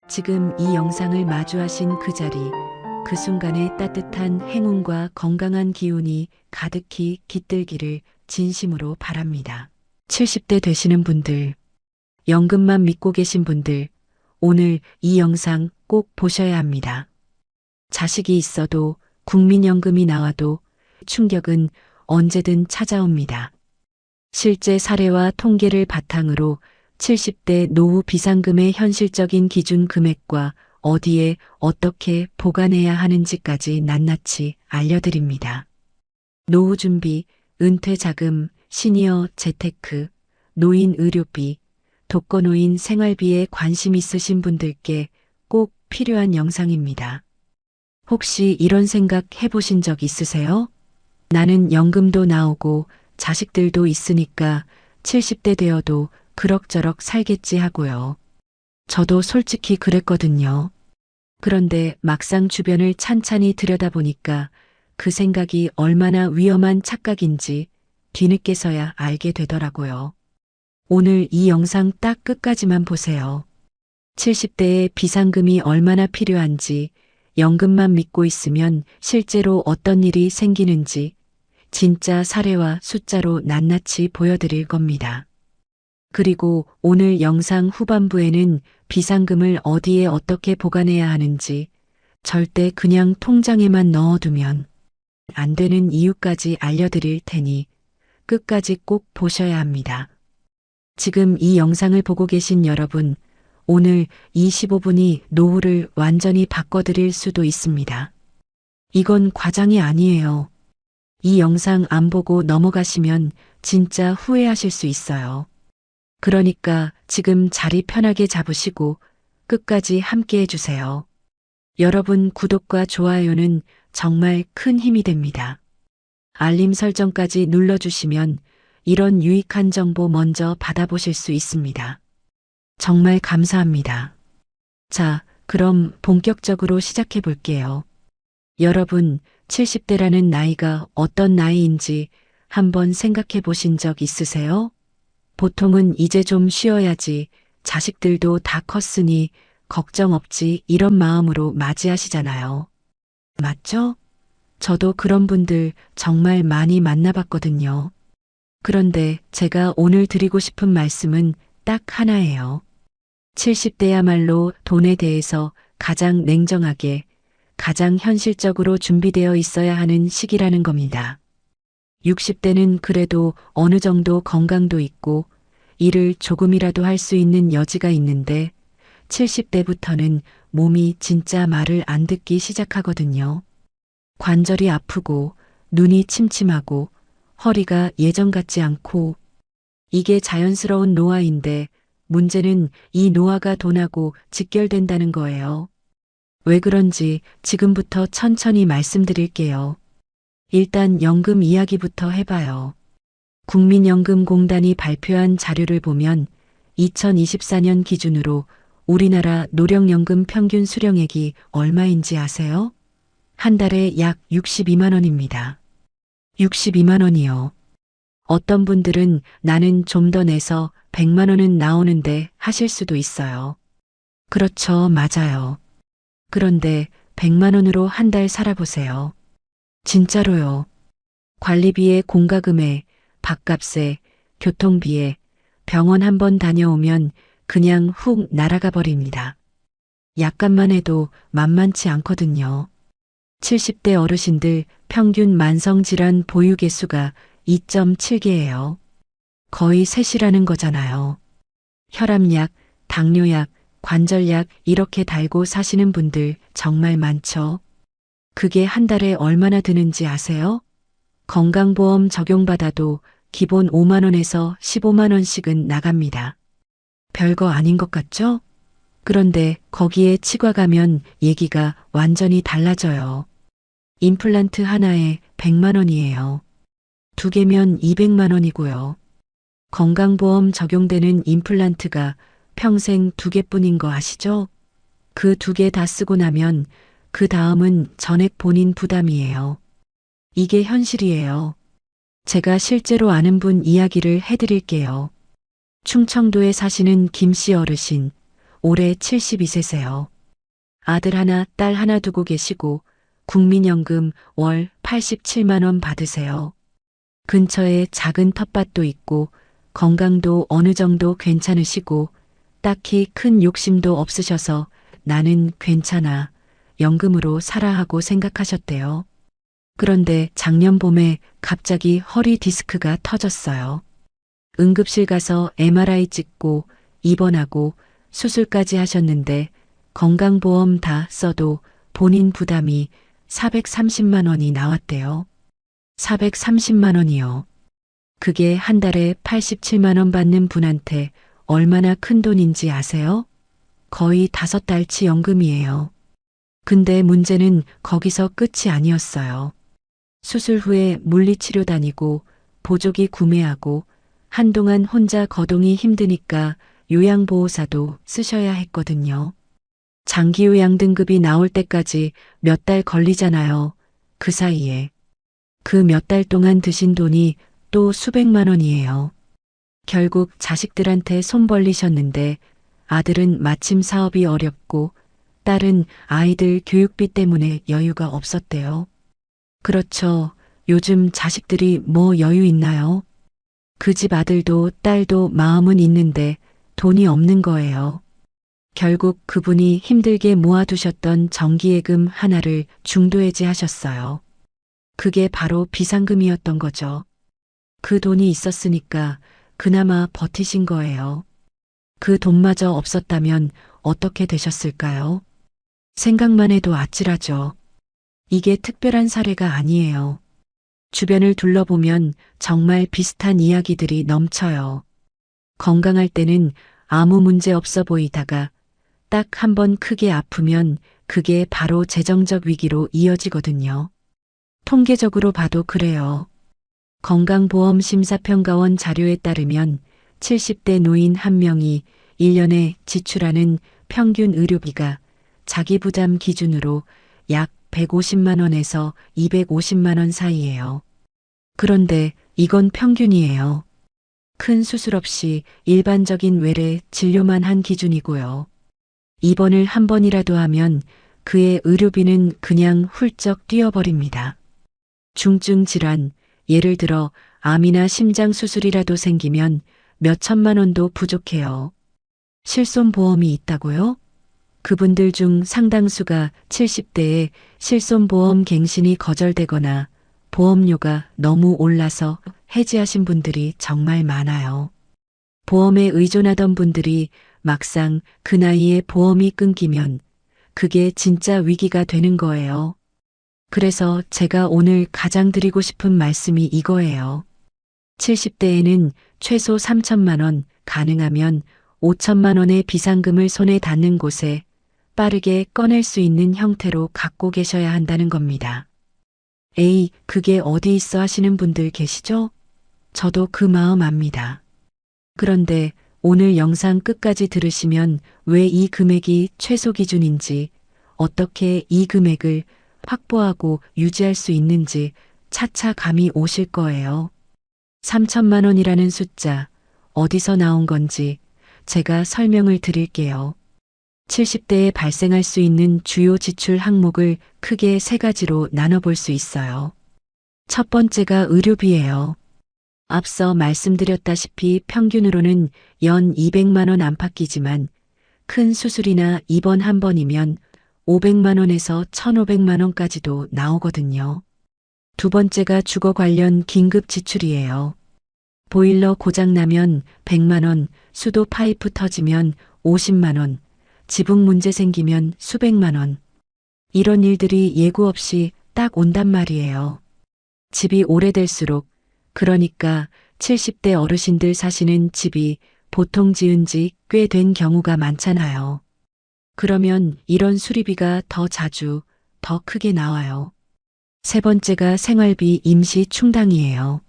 지금 이 영상을 마주하신 그 자리, 그 순간에 따뜻한 행운과 건강한 기운이 가득히 깃들기를 진심으로 바랍니다. 70대 되시는 분들, 연금만 믿고 계신 분들, 오늘 이 영상 꼭 보셔야 합니다. 자식이 있어도 국민연금이 나와도 충격은 언제든 찾아옵니다. 실제 사례와 통계를 바탕으로 70대 노후 비상금의 현실적인 기준 금액과 어디에 어떻게 보관해야 하는지까지 낱낱이 알려드립니다. 노후 준비, 은퇴 자금, 시니어 재테크, 노인 의료비, 독거노인 생활비에 관심 있으신 분들께 꼭 필요한 영상입니다. 혹시 이런 생각 해보신 적 있으세요? 나는 연금도 나오고 자식들도 있으니까 70대 되어도 그럭저럭 살겠지 하고요. 저도 솔직히 그랬거든요. 그런데 막상 주변을 찬찬히 들여다보니까 그 생각이 얼마나 위험한 착각인지 뒤늦게서야 알게 되더라고요. 오늘 이 영상 딱 끝까지만 보세요. 70대에 비상금이 얼마나 필요한지, 연금만 믿고 있으면 실제로 어떤 일이 생기는지 진짜 사례와 숫자로 낱낱이 보여드릴 겁니다. 그리고 오늘 영상 후반부에는 비상금을 어디에 어떻게 보관해야 하는지, 절대 그냥 통장에만 넣어두면 안 되는 이유까지 알려드릴 테니 끝까지 꼭 보셔야 합니다. 지금 이 영상을 보고 계신 여러분, 오늘 25분이 노후를 완전히 바꿔드릴 수도 있습니다. 이건 과장이 아니에요. 이 영상 안 보고 넘어가시면 진짜 후회하실 수 있어요. 그러니까 지금 자리 편하게 잡으시고 끝까지 함께 해주세요. 여러분 구독과 좋아요는 정말 큰 힘이 됩니다. 알림 설정까지 눌러주시면 이런 유익한 정보 먼저 받아보실 수 있습니다. 정말 감사합니다. 자, 그럼 본격적으로 시작해 볼게요. 여러분, 70대라는 나이가 어떤 나이인지 한번 생각해 보신 적 있으세요? 보통은 이제 좀 쉬어야지, 자식들도 다 컸으니 걱정 없지 이런 마음으로 맞이하시잖아요. 맞죠? 저도 그런 분들 정말 많이 만나봤거든요. 그런데 제가 오늘 드리고 싶은 말씀은 딱 하나예요. 70대야말로 돈에 대해서 가장 냉정하게, 가장 현실적으로 준비되어 있어야 하는 시기라는 겁니다. 60대는 그래도 어느 정도 건강도 있고 일을 조금이라도 할 수 있는 여지가 있는데 70대부터는 몸이 진짜 말을 안 듣기 시작하거든요. 관절이 아프고 눈이 침침하고 허리가 예전 같지 않고 이게 자연스러운 노화인데 문제는 이 노화가 돈하고 직결된다는 거예요. 왜 그런지 지금부터 천천히 말씀드릴게요. 일단 연금 이야기부터 해봐요. 국민연금공단이 발표한 자료를 보면 2024년 기준으로 우리나라 노령연금 평균 수령액이 얼마인지 아세요? 한 달에 약 62만 원입니다. 62만 원이요. 어떤 분들은 나는 좀 더 내서 100만 원은 나오는데 하실 수도 있어요. 그렇죠, 맞아요. 그런데 100만 원으로 한 달 살아보세요. 진짜로요. 관리비에 공과금에 밥값에 교통비에 병원 한 번 다녀오면 그냥 훅 날아가 버립니다. 약간만 해도 만만치 않거든요. 70대 어르신들 평균 만성질환 보유 개수가 2.7개예요. 거의 셋이라는 거잖아요. 혈압약, 당뇨약, 관절약 이렇게 달고 사시는 분들 정말 많죠. 그게 한 달에 얼마나 드는지 아세요? 건강보험 적용받아도 기본 5만 원에서 15만 원씩은 나갑니다. 별거 아닌 것 같죠? 그런데 거기에 치과 가면 얘기가 완전히 달라져요. 임플란트 하나에 100만 원이에요. 두 개면 200만 원이고요. 건강보험 적용되는 임플란트가 평생 두 개뿐인 거 아시죠? 그 두 개 다 쓰고 나면 그 다음은 전액 본인 부담이에요. 이게 현실이에요. 제가 실제로 아는 분 이야기를 해드릴게요. 충청도에 사시는 김씨 어르신, 올해 72세세요. 아들 하나, 딸 하나 두고 계시고 국민연금 월 87만 원 받으세요. 근처에 작은 텃밭도 있고 건강도 어느 정도 괜찮으시고 딱히 큰 욕심도 없으셔서 나는 괜찮아. 연금으로 살아 하고 생각하셨대요. 그런데 작년 봄에 갑자기 허리 디스크가 터졌어요. 응급실 가서 MRI 찍고 입원하고 수술까지 하셨는데 건강보험 다 써도 본인 부담이 430만 원이 나왔대요. 430만 원이요. 그게 한 달에 87만 원 받는 분한테 얼마나 큰 돈인지 아세요? 거의 5달치 연금이에요. 근데 문제는 거기서 끝이 아니었어요. 수술 후에 물리치료 다니고 보조기 구매하고 한동안 혼자 거동이 힘드니까 요양보호사도 쓰셔야 했거든요. 장기요양 등급이 나올 때까지 몇 달 걸리잖아요. 그 사이에. 그 몇 달 동안 드신 돈이 또 수백만 원이에요. 결국 자식들한테 손 벌리셨는데 아들은 마침 사업이 어렵고 딸은 아이들 교육비 때문에 여유가 없었대요. 그렇죠. 요즘 자식들이 뭐 여유 있나요? 그 집 아들도 딸도 마음은 있는데 돈이 없는 거예요. 결국 그분이 힘들게 모아두셨던 정기예금 하나를 중도해지하셨어요. 그게 바로 비상금이었던 거죠. 그 돈이 있었으니까 그나마 버티신 거예요. 그 돈마저 없었다면 어떻게 되셨을까요? 생각만 해도 아찔하죠. 이게 특별한 사례가 아니에요. 주변을 둘러보면 정말 비슷한 이야기들이 넘쳐요. 건강할 때는 아무 문제 없어 보이다가 딱 한 번 크게 아프면 그게 바로 재정적 위기로 이어지거든요. 통계적으로 봐도 그래요. 건강보험심사평가원 자료에 따르면 70대 노인 1명이 1년에 지출하는 평균 의료비가 자기 부담 기준으로 약 150만 원에서 250만 원 사이예요. 그런데 이건 평균이에요. 큰 수술 없이 일반적인 외래 진료만 한 기준이고요. 입원을 한 번이라도 하면 그의 의료비는 그냥 훌쩍 뛰어버립니다. 중증 질환, 예를 들어 암이나 심장 수술이라도 생기면 몇 천만 원도 부족해요. 실손보험이 있다고요? 그분들 중 상당수가 70대에 실손보험 갱신이 거절되거나 보험료가 너무 올라서 해지하신 분들이 정말 많아요. 보험에 의존하던 분들이 막상 그 나이에 보험이 끊기면 그게 진짜 위기가 되는 거예요. 그래서 제가 오늘 가장 드리고 싶은 말씀이 이거예요. 70대에는 최소 3천만 원, 가능하면 5천만 원의 비상금을 손에 닿는 곳에 빠르게 꺼낼 수 있는 형태로 갖고 계셔야 한다는 겁니다. 에이, 그게 어디 있어 하시는 분들 계시죠? 저도 그 마음 압니다. 그런데 오늘 영상 끝까지 들으시면 왜 이 금액이 최소 기준인지, 어떻게 이 금액을 확보하고 유지할 수 있는지 차차 감이 오실 거예요. 3천만 원이라는 숫자, 어디서 나온 건지 제가 설명을 드릴게요. 70대에 발생할 수 있는 주요 지출 항목을 크게 3가지로 나눠볼 수 있어요. 첫 번째가 의료비예요. 앞서 말씀드렸다시피 평균으로는 연 200만 원 안팎이지만 큰 수술이나 입원 한 번이면 500만 원에서 1,500만 원까지도 나오거든요. 두 번째가 주거 관련 긴급 지출이에요. 보일러 고장 나면 100만 원, 수도 파이프 터지면 50만 원, 지붕 문제 생기면 수백만 원. 이런 일들이 예고 없이 딱 온단 말이에요. 집이 오래될수록, 그러니까 70대 어르신들 사시는 집이 보통 지은 지 꽤 된 경우가 많잖아요. 그러면 이런 수리비가 더 자주, 더 크게 나와요. 세 번째가 생활비 임시 충당이에요.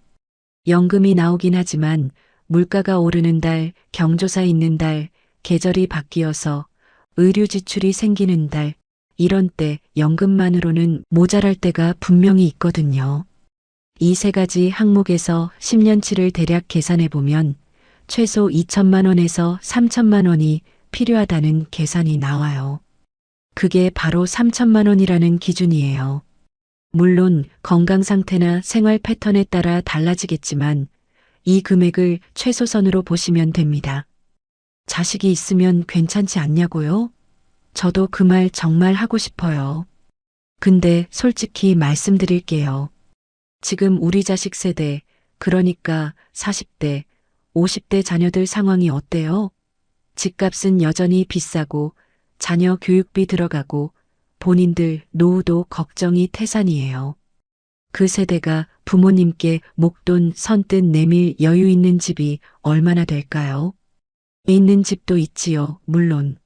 연금이 나오긴 하지만 물가가 오르는 달, 경조사 있는 달, 계절이 바뀌어서 의료 지출이 생기는 달, 이런 때 연금만으로는 모자랄 때가 분명히 있거든요. 이 3가지 항목에서 10년치를 대략 계산해 보면 최소 2천만 원에서 3천만 원이 필요하다는 계산이 나와요. 그게 바로 3천만 원이라는 기준이에요. 물론 건강 상태나 생활 패턴에 따라 달라지겠지만 이 금액을 최소선으로 보시면 됩니다. 자식이 있으면 괜찮지 않냐고요? 저도 그 말 정말 하고 싶어요. 근데 솔직히 말씀드릴게요. 지금 우리 자식 세대, 그러니까 40대, 50대 자녀들 상황이 어때요? 집값은 여전히 비싸고 자녀 교육비 들어가고 본인들 노후도 걱정이 태산이에요. 그 세대가 부모님께 목돈 선뜻 내밀 여유 있는 집이 얼마나 될까요? 있는 집도 있지요, 물론.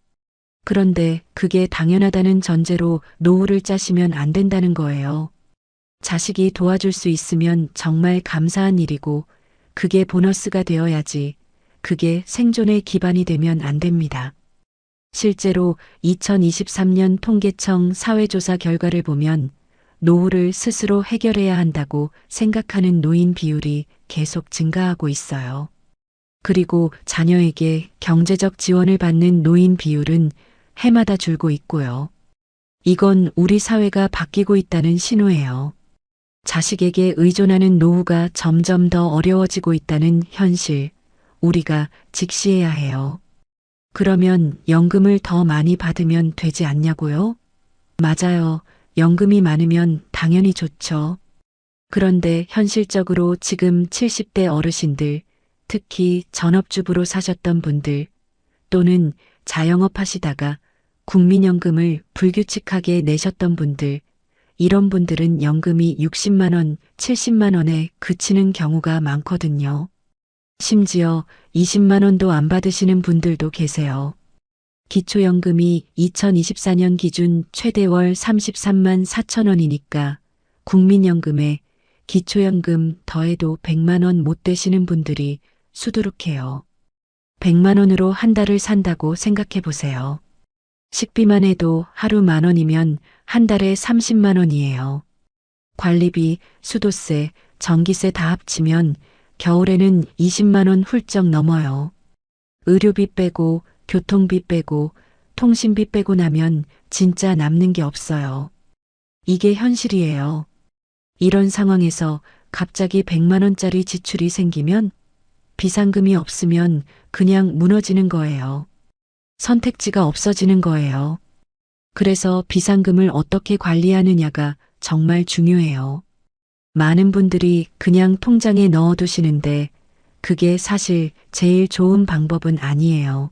그런데 그게 당연하다는 전제로 노후를 짜시면 안 된다는 거예요. 자식이 도와줄 수 있으면 정말 감사한 일이고 그게 보너스가 되어야지 그게 생존의 기반이 되면 안 됩니다. 실제로 2023년 통계청 사회조사 결과를 보면 노후를 스스로 해결해야 한다고 생각하는 노인 비율이 계속 증가하고 있어요. 그리고 자녀에게 경제적 지원을 받는 노인 비율은 해마다 줄고 있고요. 이건 우리 사회가 바뀌고 있다는 신호예요. 자식에게 의존하는 노후가 점점 더 어려워지고 있다는 현실, 우리가 직시해야 해요. 그러면 연금을 더 많이 받으면 되지 않냐고요? 맞아요. 연금이 많으면 당연히 좋죠. 그런데 현실적으로 지금 70대 어르신들, 특히 전업주부로 사셨던 분들, 또는 자영업 하시다가 국민연금을 불규칙하게 내셨던 분들, 이런 분들은 연금이 60만 원, 70만 원에 그치는 경우가 많거든요. 심지어 20만 원도 안 받으시는 분들도 계세요. 기초연금이 2024년 기준 최대월 33만 4천 원이니까 국민연금에 기초연금 더해도 100만 원 못 되시는 분들이 수두룩해요. 100만 원으로 한 달을 산다고 생각해 보세요. 식비만 해도 하루 10,000원이면 한 달에 30만 원이에요. 관리비, 수도세, 전기세 다 합치면 겨울에는 20만 원 훌쩍 넘어요. 의료비 빼고 교통비 빼고 통신비 빼고 나면 진짜 남는 게 없어요. 이게 현실이에요. 이런 상황에서 갑자기 100만 원짜리 지출이 생기면 비상금이 없으면 그냥 무너지는 거예요. 선택지가 없어지는 거예요. 그래서 비상금을 어떻게 관리하느냐가 정말 중요해요. 많은 분들이 그냥 통장에 넣어두시는데 그게 사실 제일 좋은 방법은 아니에요.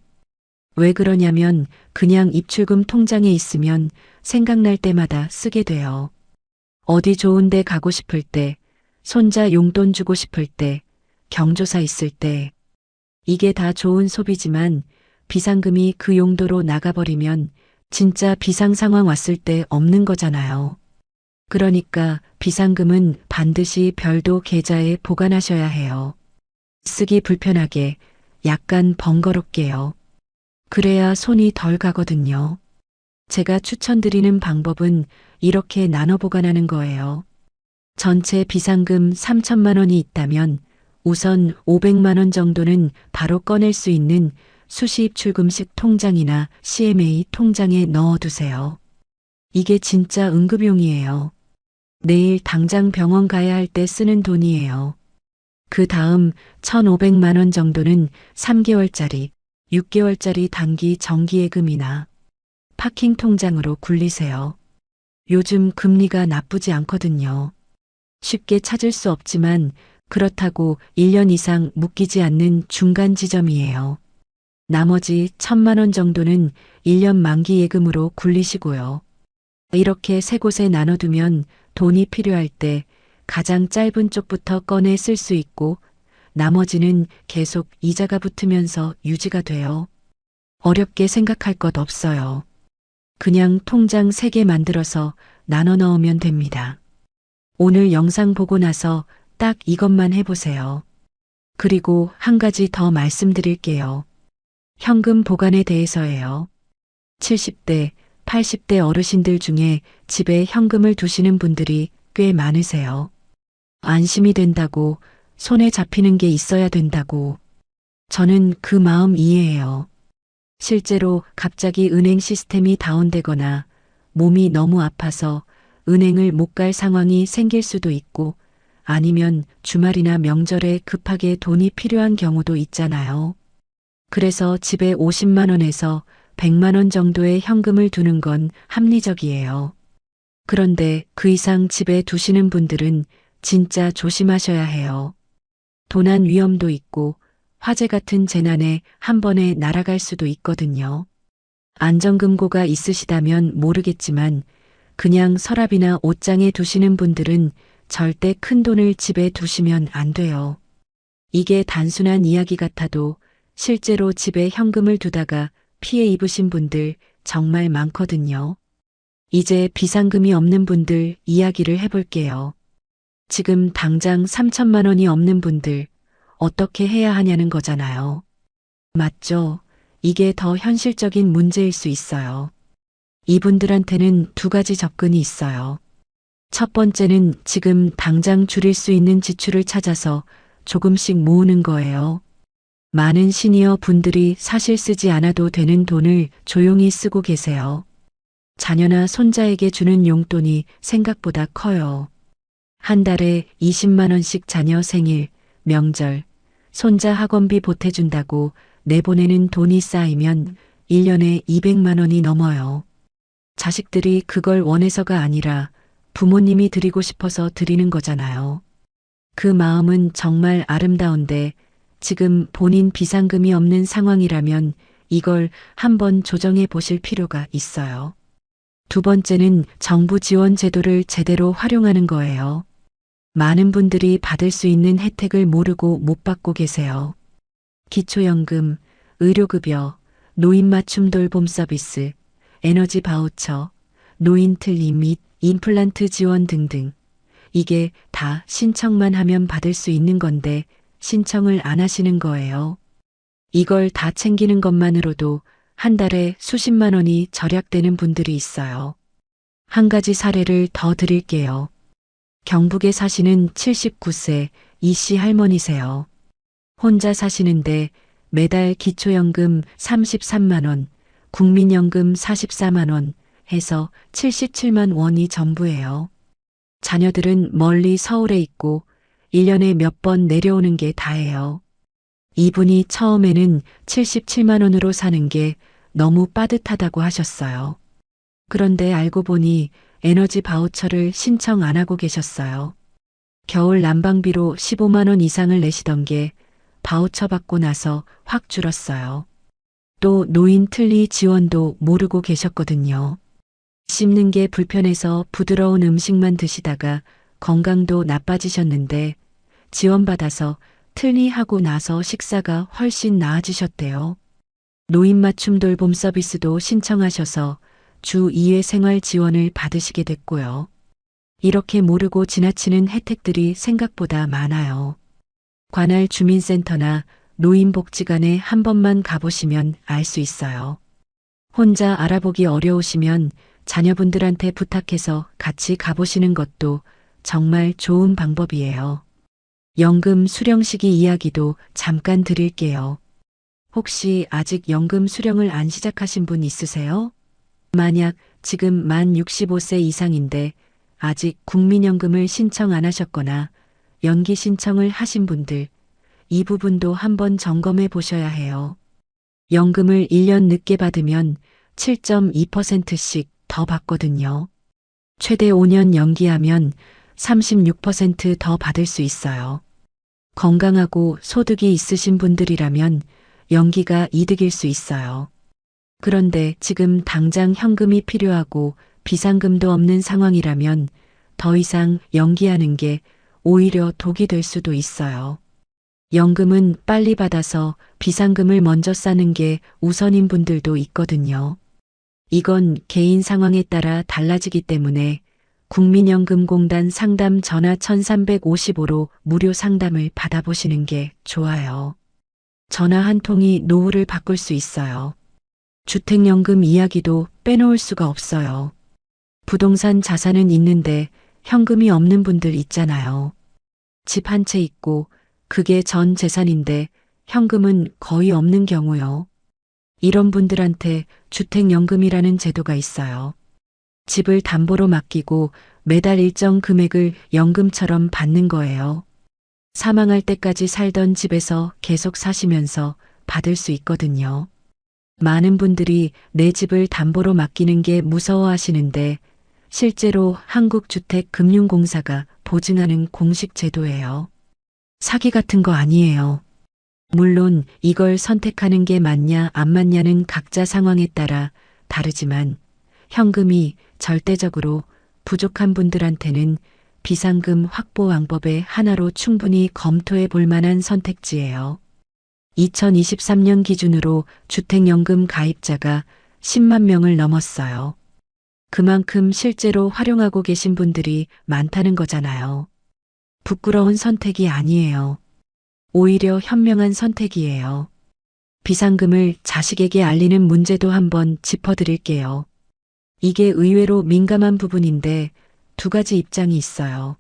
왜 그러냐면 그냥 입출금 통장에 있으면 생각날 때마다 쓰게 돼요. 어디 좋은 데 가고 싶을 때, 손자 용돈 주고 싶을 때, 경조사 있을 때. 이게 다 좋은 소비지만 비상금이 그 용도로 나가버리면 진짜 비상 상황 왔을 때 없는 거잖아요. 그러니까 비상금은 반드시 별도 계좌에 보관하셔야 해요. 쓰기 불편하게, 약간 번거롭게요. 그래야 손이 덜 가거든요. 제가 추천드리는 방법은 이렇게 나눠 보관하는 거예요. 전체 비상금 3천만 원이 있다면 우선 500만 원 정도는 바로 꺼낼 수 있는 수시입출금식 통장이나 CMA 통장에 넣어두세요. 이게 진짜 응급용이에요. 내일 당장 병원 가야 할 때 쓰는 돈이에요. 그 다음 1,500만 원 정도는 3개월짜리, 6개월짜리 단기 정기예금이나 파킹 통장으로 굴리세요. 요즘 금리가 나쁘지 않거든요. 쉽게 찾을 수 없지만 그렇다고 1년 이상 묶이지 않는 중간 지점이에요. 나머지 1,000만 원 정도는 1년 만기 예금으로 굴리시고요. 이렇게 세 곳에 나눠두면 돈이 필요할 때 가장 짧은 쪽부터 꺼내 쓸 수 있고 나머지는 계속 이자가 붙으면서 유지가 돼요. 어렵게 생각할 것 없어요. 그냥 통장 3개 만들어서 나눠 넣으면 됩니다. 오늘 영상 보고 나서 딱 이것만 해보세요. 그리고 한 가지 더 말씀드릴게요. 현금 보관에 대해서예요. 70대, 80대 어르신들 중에 집에 현금을 두시는 분들이 꽤 많으세요. 안심이 된다고, 손에 잡히는 게 있어야 된다고. 저는 그 마음 이해해요. 실제로 갑자기 은행 시스템이 다운되거나 몸이 너무 아파서 은행을 못 갈 상황이 생길 수도 있고 아니면 주말이나 명절에 급하게 돈이 필요한 경우도 있잖아요. 그래서 집에 50만 원에서 100만 원 정도의 현금을 두는 건 합리적이에요. 그런데 그 이상 집에 두시는 분들은 진짜 조심하셔야 해요. 도난 위험도 있고 화재 같은 재난에 한 번에 날아갈 수도 있거든요. 안전금고가 있으시다면 모르겠지만 그냥 서랍이나 옷장에 두시는 분들은 절대 큰 돈을 집에 두시면 안 돼요. 이게 단순한 이야기 같아도 실제로 집에 현금을 두다가 피해 입으신 분들 정말 많거든요. 이제 비상금이 없는 분들 이야기를 해볼게요. 지금 당장 3천만 원이 없는 분들 어떻게 해야 하냐는 거잖아요. 맞죠? 이게 더 현실적인 문제일 수 있어요. 이분들한테는 두 가지 접근이 있어요. 첫 번째는 지금 당장 줄일 수 있는 지출을 찾아서 조금씩 모으는 거예요. 많은 시니어 분들이 사실 쓰지 않아도 되는 돈을 조용히 쓰고 계세요. 자녀나 손자에게 주는 용돈이 생각보다 커요. 한 달에 20만 원씩 자녀 생일, 명절, 손자 학원비 보태준다고 내보내는 돈이 쌓이면 1년에 200만 원이 넘어요. 자식들이 그걸 원해서가 아니라 부모님이 드리고 싶어서 드리는 거잖아요. 그 마음은 정말 아름다운데 지금 본인 비상금이 없는 상황이라면 이걸 한번 조정해 보실 필요가 있어요. 두 번째는 정부 지원 제도를 제대로 활용하는 거예요. 많은 분들이 받을 수 있는 혜택을 모르고 못 받고 계세요. 기초연금, 의료급여, 노인 맞춤 돌봄 서비스, 에너지 바우처, 노인 틀니 및 임플란트 지원 등등. 이게 다 신청만 하면 받을 수 있는 건데 신청을 안 하시는 거예요. 이걸 다 챙기는 것만으로도 한 달에 수십만 원이 절약되는 분들이 있어요. 한 가지 사례를 더 드릴게요. 경북에 사시는 79세 이씨 할머니세요. 혼자 사시는데 매달 기초연금 33만 원, 국민연금 44만 원 해서 77만 원이 전부예요. 자녀들은 멀리 서울에 있고 1년에 몇 번 내려오는 게 다예요. 이분이 처음에는 77만 원으로 사는 게 너무 빠듯하다고 하셨어요. 그런데 알고 보니 에너지 바우처를 신청 안 하고 계셨어요. 겨울 난방비로 15만 원 이상을 내시던 게 바우처 받고 나서 확 줄었어요. 또 노인 틀니 지원도 모르고 계셨거든요. 씹는 게 불편해서 부드러운 음식만 드시다가 건강도 나빠지셨는데 지원받아서 틀니 하고 나서 식사가 훨씬 나아지셨대요. 노인 맞춤 돌봄 서비스도 신청하셔서 주 2회 생활 지원을 받으시게 됐고요. 이렇게 모르고 지나치는 혜택들이 생각보다 많아요. 관할 주민센터나 노인복지관에 한 번만 가보시면 알 수 있어요. 혼자 알아보기 어려우시면 자녀분들한테 부탁해서 같이 가보시는 것도 정말 좋은 방법이에요. 연금 수령 시기 이야기도 잠깐 드릴게요. 혹시 아직 연금 수령을 안 시작하신 분 있으세요? 만약 지금 만 65세 이상인데 아직 국민연금을 신청 안 하셨거나 연기 신청을 하신 분들, 이 부분도 한번 점검해 보셔야 해요. 연금을 1년 늦게 받으면 7.2%씩 더 받거든요. 최대 5년 연기하면 36% 더 받을 수 있어요. 건강하고 소득이 있으신 분들이라면 연기가 이득일 수 있어요. 그런데 지금 당장 현금이 필요하고 비상금도 없는 상황이라면 더 이상 연기하는 게 오히려 독이 될 수도 있어요. 연금은 빨리 받아서 비상금을 먼저 쌓는 게 우선인 분들도 있거든요. 이건 개인 상황에 따라 달라지기 때문에 국민연금공단 상담 전화 1355로 무료 상담을 받아보시는 게 좋아요. 전화 한 통이 노후를 바꿀 수 있어요. 주택연금 이야기도 빼놓을 수가 없어요. 부동산 자산은 있는데 현금이 없는 분들 있잖아요. 집 한 채 있고 그게 전 재산인데 현금은 거의 없는 경우요. 이런 분들한테 주택연금이라는 제도가 있어요. 집을 담보로 맡기고 매달 일정 금액을 연금처럼 받는 거예요. 사망할 때까지 살던 집에서 계속 사시면서 받을 수 있거든요. 많은 분들이 내 집을 담보로 맡기는 게 무서워하시는데 실제로 한국주택금융공사가 보증하는 공식 제도예요. 사기 같은 거 아니에요. 물론 이걸 선택하는 게 맞냐 안 맞냐는 각자 상황에 따라 다르지만 현금이 절대적으로 부족한 분들한테는 비상금 확보 방법의 하나로 충분히 검토해 볼 만한 선택지예요. 2023년 기준으로 주택연금 가입자가 10만 명을 넘었어요. 그만큼 실제로 활용하고 계신 분들이 많다는 거잖아요. 부끄러운 선택이 아니에요. 오히려 현명한 선택이에요. 비상금을 자식에게 알리는 문제도 한번 짚어드릴게요. 이게 의외로 민감한 부분인데 두 가지 입장이 있어요.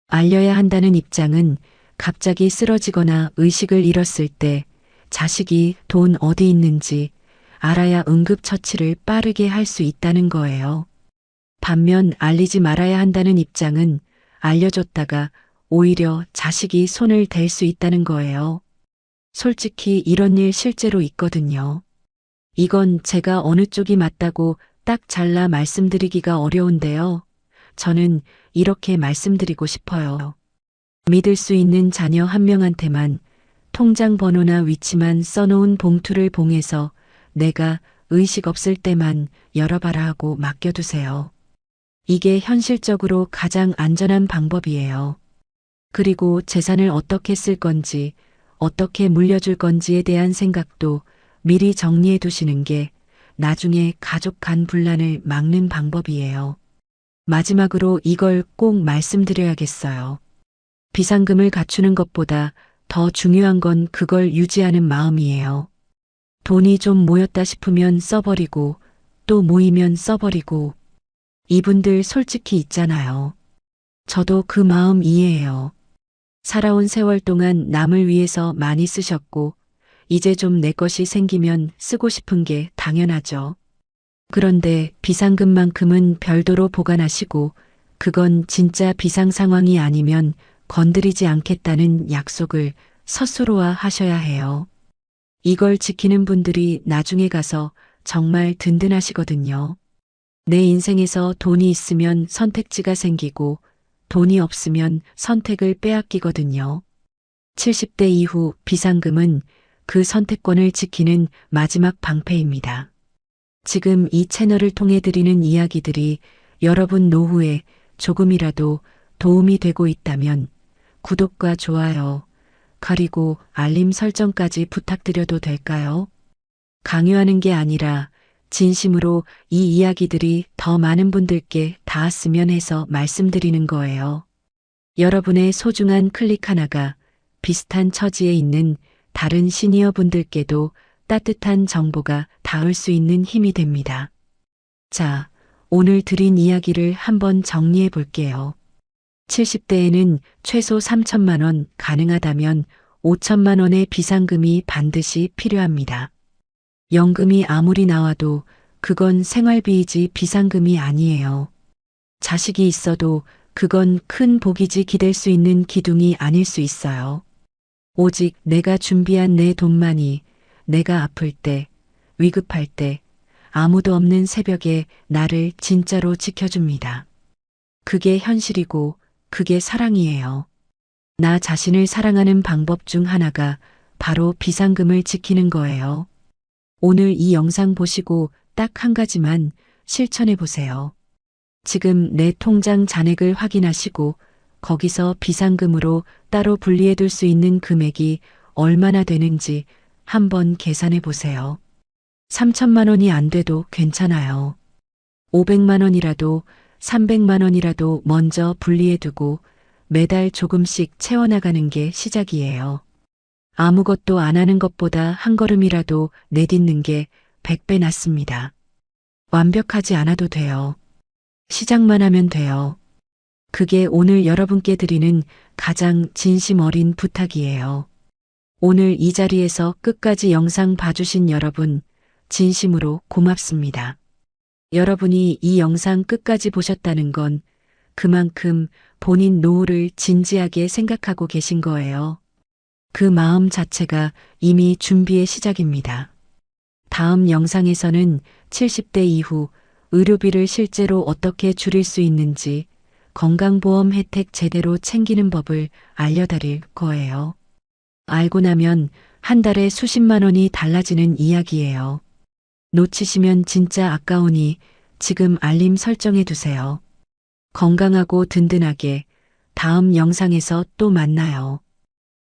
알려야 한다는 입장은 갑자기 쓰러지거나 의식을 잃었을 때 자식이 돈 어디 있는지 알아야 응급처치를 빠르게 할 수 있다는 거예요. 반면 알리지 말아야 한다는 입장은 알려줬다가 오히려 자식이 손을 댈 수 있다는 거예요. 솔직히 이런 일 실제로 있거든요. 이건 제가 어느 쪽이 맞다고 딱 잘라 말씀드리기가 어려운데요. 저는 이렇게 말씀드리고 싶어요. 믿을 수 있는 자녀 한 명한테만 통장 번호나 위치만 써놓은 봉투를 봉해서 내가 의식 없을 때만 열어봐라 하고 맡겨두세요. 이게 현실적으로 가장 안전한 방법이에요. 그리고 재산을 어떻게 쓸 건지, 어떻게 물려줄 건지에 대한 생각도 미리 정리해 두시는 게 나중에 가족 간 분란을 막는 방법이에요. 마지막으로 이걸 꼭 말씀드려야겠어요. 비상금을 갖추는 것보다 더 중요한 건 그걸 유지하는 마음이에요. 돈이 좀 모였다 싶으면 써버리고 또 모이면 써버리고 이분들 솔직히 있잖아요. 저도 그 마음 이해해요. 살아온 세월 동안 남을 위해서 많이 쓰셨고 이제 좀 내 것이 생기면 쓰고 싶은 게 당연하죠. 그런데 비상금만큼은 별도로 보관하시고 그건 진짜 비상 상황이 아니면 건드리지 않겠다는 약속을 스스로와 하셔야 해요. 이걸 지키는 분들이 나중에 가서 정말 든든하시거든요. 내 인생에서 돈이 있으면 선택지가 생기고 돈이 없으면 선택을 빼앗기거든요. 70대 이후 비상금은 그 선택권을 지키는 마지막 방패입니다. 지금 이 채널을 통해 드리는 이야기들이 여러분 노후에 조금이라도 도움이 되고 있다면 구독과 좋아요, 그리고 알림 설정까지 부탁드려도 될까요? 강요하는 게 아니라 진심으로 이 이야기들이 더 많은 분들께 닿았으면 해서 말씀드리는 거예요. 여러분의 소중한 클릭 하나가 비슷한 처지에 있는 다른 시니어 분들께도 따뜻한 정보가 닿을 수 있는 힘이 됩니다. 자, 오늘 드린 이야기를 한번 정리해 볼게요. 70대에는 최소 3천만 원, 가능하다면 5천만 원의 비상금이 반드시 필요합니다. 연금이 아무리 나와도 그건 생활비이지 비상금이 아니에요. 자식이 있어도 그건 큰 복이지 기댈 수 있는 기둥이 아닐 수 있어요. 오직 내가 준비한 내 돈만이 내가 아플 때, 위급할 때, 아무도 없는 새벽에 나를 진짜로 지켜줍니다. 그게 현실이고 그게 사랑이에요. 나 자신을 사랑하는 방법 중 하나가 바로 비상금을 지키는 거예요. 오늘 이 영상 보시고 딱 한 가지만 실천해 보세요. 지금 내 통장 잔액을 확인하시고 거기서 비상금으로 따로 분리해 둘 수 있는 금액이 얼마나 되는지 한번 계산해 보세요. 3천만 원이 안 돼도 괜찮아요. 500만 원이라도 300만 원이라도 먼저 분리해 두고 매달 조금씩 채워나가는 게 시작이에요. 아무것도 안 하는 것보다 한 걸음이라도 내딛는 게 100배 낫습니다. 완벽하지 않아도 돼요. 시작만 하면 돼요. 그게 오늘 여러분께 드리는 가장 진심 어린 부탁이에요. 오늘 이 자리에서 끝까지 영상 봐주신 여러분, 진심으로 고맙습니다. 여러분이 이 영상 끝까지 보셨다는 건 그만큼 본인 노후를 진지하게 생각하고 계신 거예요. 그 마음 자체가 이미 준비의 시작입니다. 다음 영상에서는 70대 이후 의료비를 실제로 어떻게 줄일 수 있는지 건강보험 혜택 제대로 챙기는 법을 알려드릴 거예요. 알고 나면 한 달에 수십만 원이 달라지는 이야기예요. 놓치시면 진짜 아까우니 지금 알림 설정해 두세요. 건강하고 든든하게 다음 영상에서 또 만나요.